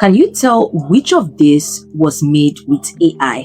Can you tell which of this was made with AI?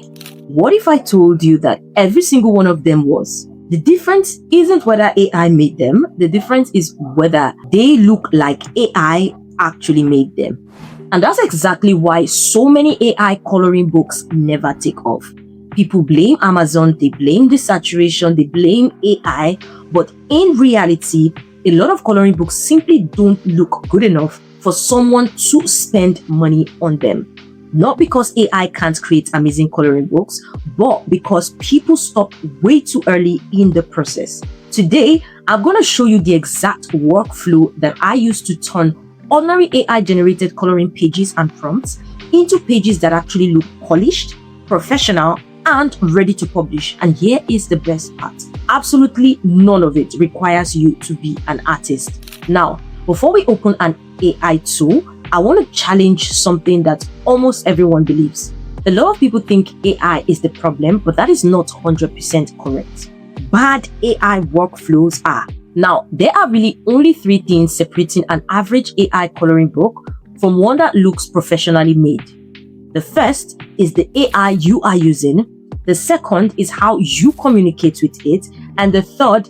What if I told you that every single one of them was? The difference isn't whether AI made them, the difference is whether they look like AI actually made them. And that's exactly why so many AI coloring books never take off. People blame Amazon, they blame the saturation, they blame AI, but in reality, a lot of coloring books simply don't look good enough for someone to spend money on them. Not because AI can't create amazing coloring books, but because people stop way too early in the process. Today, I'm going to show you the exact workflow that I use to turn ordinary AI-generated coloring pages and prompts into pages that actually look polished, professional, and ready to publish. And here is the best part. Absolutely none of it requires you to be an artist. Now, before we open an AI tool, I want to challenge something that almost everyone believes. A lot of people think AI is the problem, but that is not 100% correct. Bad AI workflows are. Now, there are really only 3 things separating an average AI coloring book from one that looks professionally made. The first is the AI you are using. The second is how you communicate with it. And the third,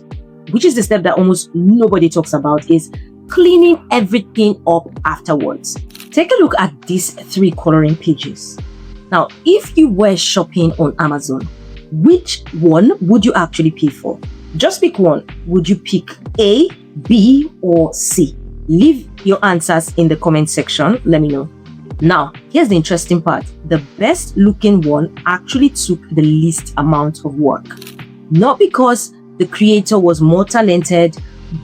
which is the step that almost nobody talks about, is cleaning everything up afterwards. Take a look at these 3 coloring pages. Now, if you were shopping on Amazon, which one would you actually pay for? Just pick one. Would you pick A, B, or C? Leave your answers in the comment section. Let me know. Now, here's the interesting part. The best looking one actually took the least amount of work. Not because the creator was more talented,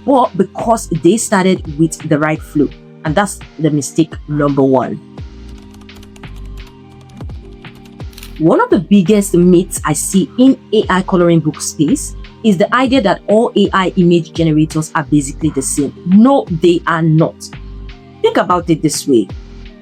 but because they started with the right flow. And that's the mistake number 1. One of the biggest myths I see in AI coloring book space is the idea that all AI image generators are basically the same. No, they are not. Think about it this way.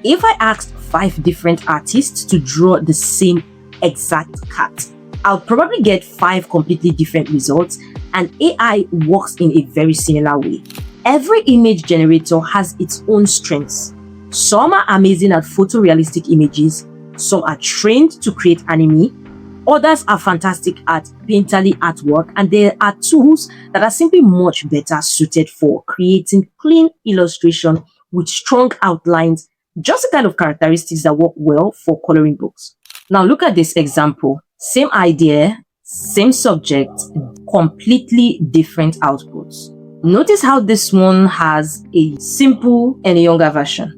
If I asked 5 different artists to draw the same exact cat, I'll probably get 5 completely different results, and AI works in a very similar way. Every image generator has its own strengths. Some are amazing at photorealistic images, some are trained to create anime, others are fantastic at painterly artwork, and there are tools that are simply much better suited for creating clean illustration with strong outlines, just the kind of characteristics that work well for coloring books. Now look at this example. Same idea, same subject, completely different outputs. Notice how this one has a simple and a younger version.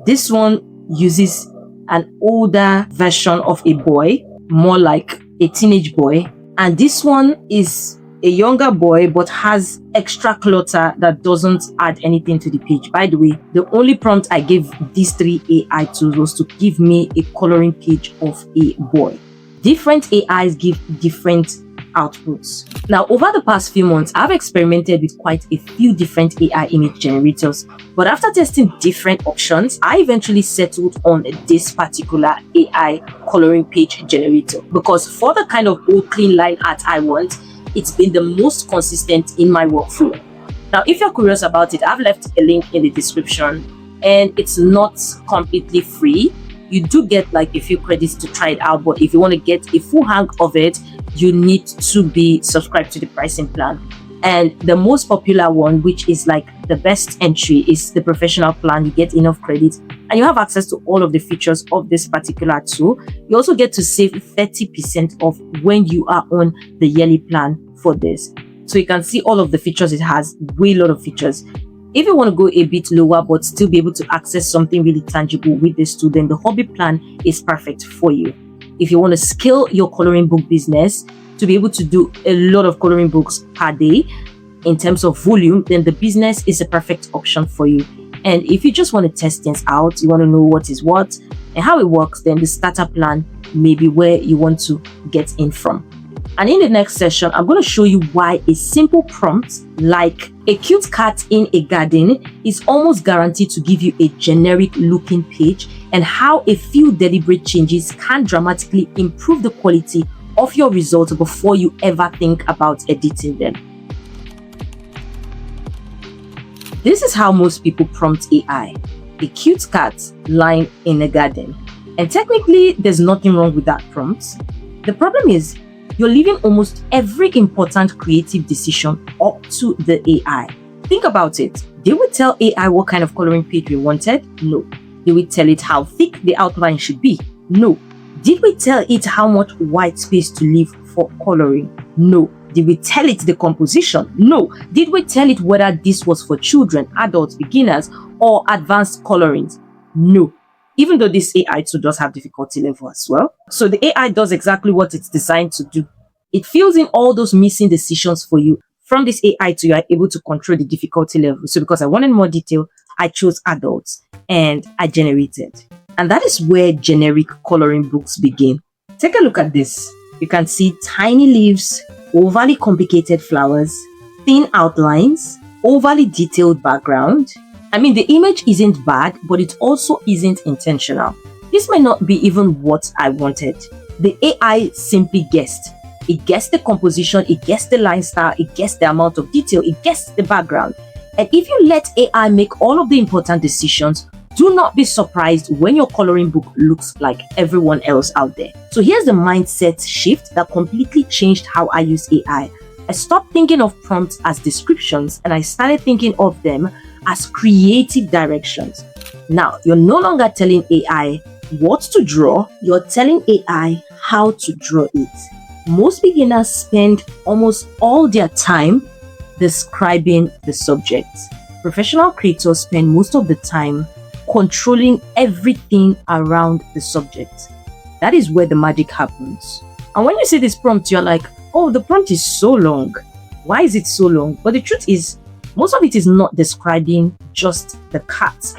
This one uses an older version of a boy, more like a teenage boy. And this one is a younger boy but has extra clutter that doesn't add anything to the page. By the way, the only prompt I gave these 3 AI tools was to give me a coloring page of a boy. Different AIs give different outputs. Now, over the past few months, I've experimented with quite a few different AI image generators, but after testing different options, I eventually settled on this particular AI coloring page generator because for the kind of bold, clean line art I want, it's been the most consistent in my workflow. Now, if you're curious about it, I've left a link in the description, and it's not completely free. You do get like a few credits to try it out, but if you want to get a full hang of it, you need to be subscribed to the pricing plan. And the most popular one, which is like the best entry, is the professional plan. You get enough credits and you have access to all of the features of this particular tool. You also get to save 30% off when you are on the yearly plan for this. So you can see all of the features it has, way lot of features. If you want to go a bit lower but still be able to access something really tangible with this tool, then the hobby plan is perfect for you. If you want to scale your coloring book business to be able to do a lot of coloring books per day in terms of volume, then the business is a perfect option for you. And if you just want to test things out, you want to know what is what and how it works, then the starter plan may be where you want to get in from. And in the next session, I'm going to show you why a simple prompt like a cute cat in a garden is almost guaranteed to give you a generic looking page, and how a few deliberate changes can dramatically improve the quality of your results before you ever think about editing them. This is how most people prompt AI. a cute cat lying in a garden. And technically, there's nothing wrong with that prompt. The problem is, you're leaving almost every important creative decision up to the AI. Think about it. Did we tell AI what kind of coloring page we wanted? No. Did we tell it how thick the outline should be? No. Did we tell it how much white space to leave for coloring? No. Did we tell it the composition? No. Did we tell it whether this was for children, adults, beginners, or advanced colorings? No. Even though this AI too does have difficulty level as well. So the AI does exactly what it's designed to do. It fills in all those missing decisions for you. From this AI too, you are able to control the difficulty level. So because I wanted more detail, I chose adults and I generated. And that is where generic coloring books begin. Take a look at this. You can see tiny leaves, overly complicated flowers, thin outlines, overly detailed background. I mean, the image isn't bad, but it also isn't intentional. This may not be even what I wanted. The AI simply guessed. It guessed the composition, it guessed the line style, it guessed the amount of detail, it guessed the background. And if you let AI make all of the important decisions, do not be surprised when your coloring book looks like everyone else out there. So here's the mindset shift that completely changed how I use AI. I stopped thinking of prompts as descriptions and I started thinking of them as creative directions. Now, you're no longer telling AI what to draw, you're telling AI how to draw it. Most beginners spend almost all their time describing the subject. Professional creators spend most of the time controlling everything around the subject. That is where the magic happens. And when you see this prompt, you're like, oh, the prompt is so long. Why is it so long? But the truth is, most of it is not describing just the cat.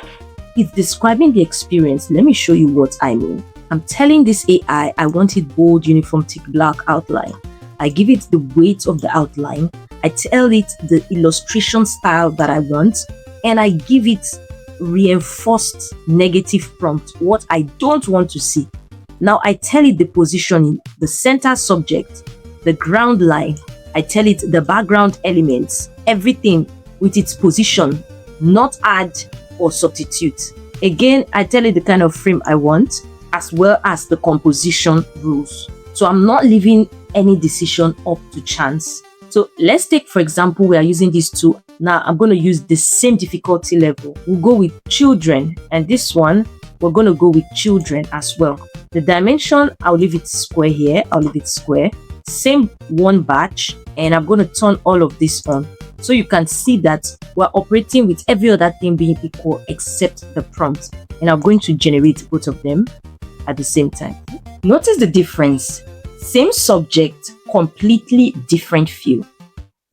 It's describing the experience. Let me show you what I mean. I'm telling this AI I want it bold, uniform, thick, black outline. I give it the weight of the outline. I tell it the illustration style that I want. And I give it reinforced negative prompt, what I don't want to see. Now I tell it the positioning, the center subject, the ground line. I tell it the background elements, everything with its position, not add or substitute. Again, I tell it the kind of frame I want, as well as the composition rules. So I'm not leaving any decision up to chance. So let's take, for example, we are using these two. Now I'm going to use the same difficulty level. We'll go with children, and this one, we're going to go with children as well. The dimension, I'll leave it square here. I'll leave it square. Same one batch, and I'm going to turn all of this on. So you can see that we're operating with every other thing being equal except the prompt. And I'm going to generate both of them at the same time. Notice the difference. Same subject, completely different feel.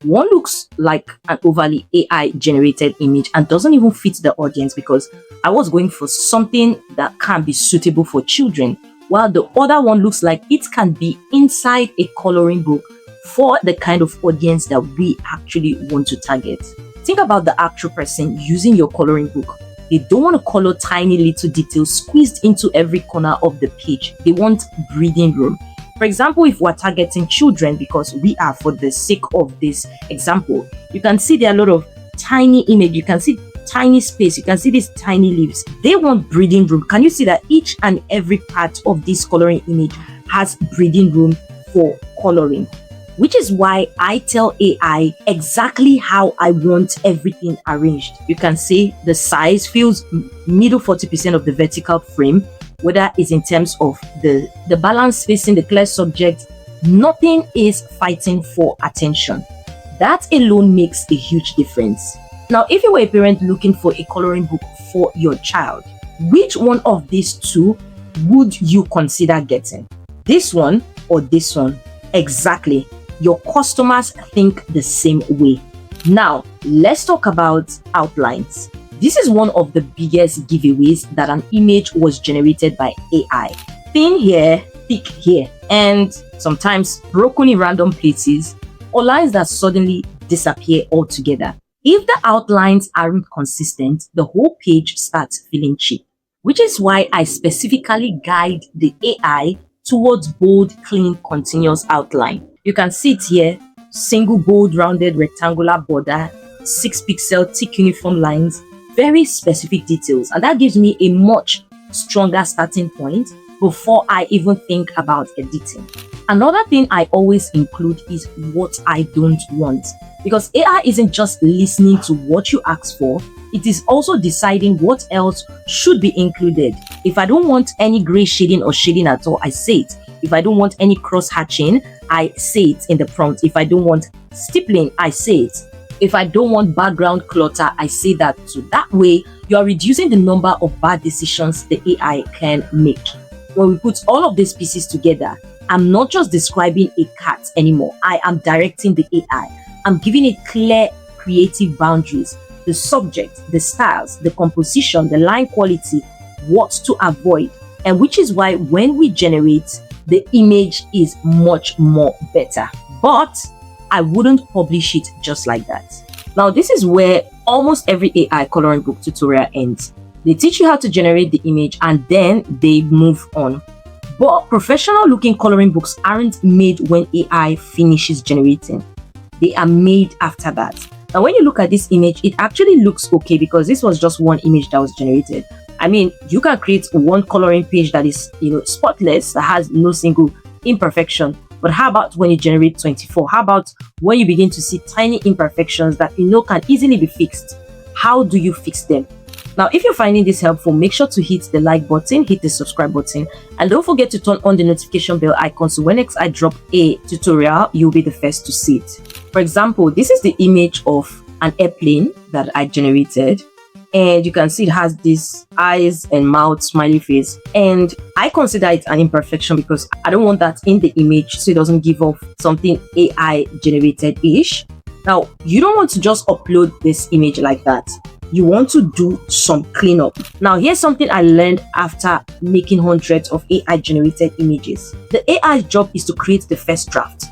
One looks like an overly AI generated image and doesn't even fit the audience because I was going for something that can be suitable for children, while the other one looks like it can be inside a coloring book for the kind of audience that we actually want to target. Think about the actual person using your coloring book. They don't want to color tiny little details squeezed into every corner of the page. They want breathing room. For example, if we're targeting children, because we are for the sake of this example, you can see there are a lot of tiny image. You can see tiny space. You can see these tiny leaves. They want breathing room. Can you see that each and every part of this coloring image has breathing room for coloring? Which is why I tell AI exactly how I want everything arranged. You can see the size fills middle 40% of the vertical frame, whether it's in terms of the balance spacing, the clear subject. Nothing is fighting for attention. That alone makes a huge difference. Now, if you were a parent looking for a coloring book for your child, which one of these two would you consider getting? This one or this one? Exactly. Your customers think the same way. Now, let's talk about outlines. This is one of the biggest giveaways that an image was generated by AI. Thin here, thick here, and sometimes broken in random places, or lines that suddenly disappear altogether. If the outlines aren't consistent, the whole page starts feeling cheap, which is why I specifically guide the AI towards bold, clean, continuous outline. You can see it here, single bold rounded rectangular border, 6 pixel thick uniform lines, very specific details, and that gives me a much stronger starting point before I even think about editing. Another thing I always include is what I don't want, because AI isn't just listening to what you ask for, it is also deciding what else should be included. If I don't want any gray shading or shading at all, I say it. If I don't want any cross hatching, I say it in the prompt. If I don't want stippling, I say it. If I don't want background clutter, I say that too. That way, you are reducing the number of bad decisions the AI can make. When we put all of these pieces together, I'm not just describing a cat anymore. I am directing the AI. I'm giving it clear creative boundaries, the subject, the styles, the composition, the line quality, what to avoid, and which is why when we generate, the image is much more better. But I wouldn't publish it just like that. Now, this is where almost every AI coloring book tutorial ends. They teach you how to generate the image and then they move on. But professional looking coloring books aren't made when AI finishes generating. They are made after that. Now, when you look at this image, it actually looks okay because this was just one image that was generated. I mean, you can create one coloring page that is, spotless, that has no single imperfection. But how about when you generate 24? How about when you begin to see tiny imperfections that can easily be fixed? How do you fix them? Now, if you're finding this helpful, make sure to hit the like button, hit the subscribe button, and don't forget to turn on the notification bell icon so when next I drop a tutorial, you'll be the first to see it. For example, this is the image of an airplane that I generated, and you can see it has this eyes and mouth smiley face, and I consider it an imperfection because I don't want that in the image so it doesn't give off something AI generated-ish. Now, you don't want to just upload this image like that. You want to do some cleanup. Now, here's something I learned after making hundreds of AI generated images. The AI's job is to create the first draft.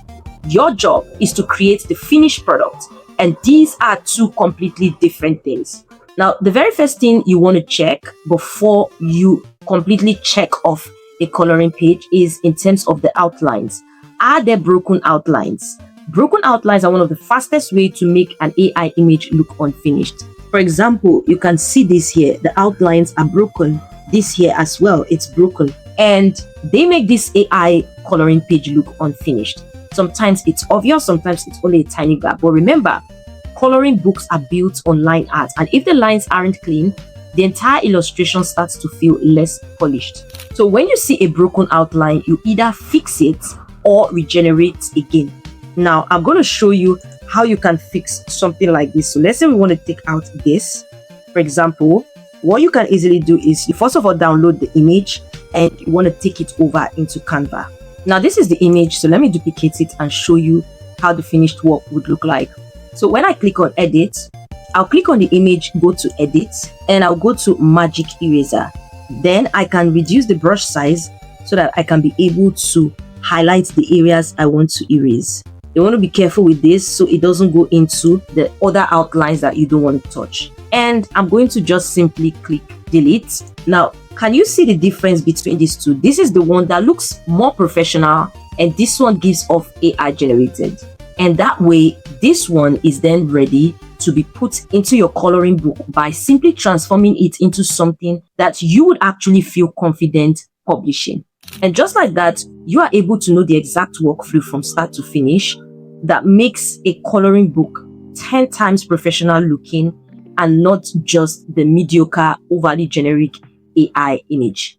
Your job is to create the finished product. And these are two completely different things. Now, the very first thing you want to check before you completely check off a coloring page is in terms of the outlines. Are there broken outlines? Broken outlines are one of the fastest ways to make an AI image look unfinished. For example, you can see this here. The outlines are broken. This here as well, it's broken. And they make this AI coloring page look unfinished. Sometimes it's obvious, sometimes it's only a tiny gap. But remember, coloring books are built on line art. And if the lines aren't clean, the entire illustration starts to feel less polished. So when you see a broken outline, you either fix it or regenerate again. Now, I'm going to show you how you can fix something like this. So let's say we want to take out this. For example, what you can easily do is you first of all download the image and you want to take it over into Canva. Now, this is the image. So let me duplicate it and show you how the finished work would look like. So when I click on edit, I'll click on the image, go to edit, and I'll go to magic eraser. Then I can reduce the brush size so that I can be able to highlight the areas I want to erase. You want to be careful with this so it doesn't go into the other outlines that you don't want to touch. And I'm going to just simply click delete. Now, can you see the difference between these two? This is the one that looks more professional and this one gives off AI generated. And that way, this one is then ready to be put into your coloring book by simply transforming it into something that you would actually feel confident publishing. And just like that, you are able to know the exact workflow from start to finish that makes a coloring book 10 times professional looking and not just the mediocre, overly generic AI image.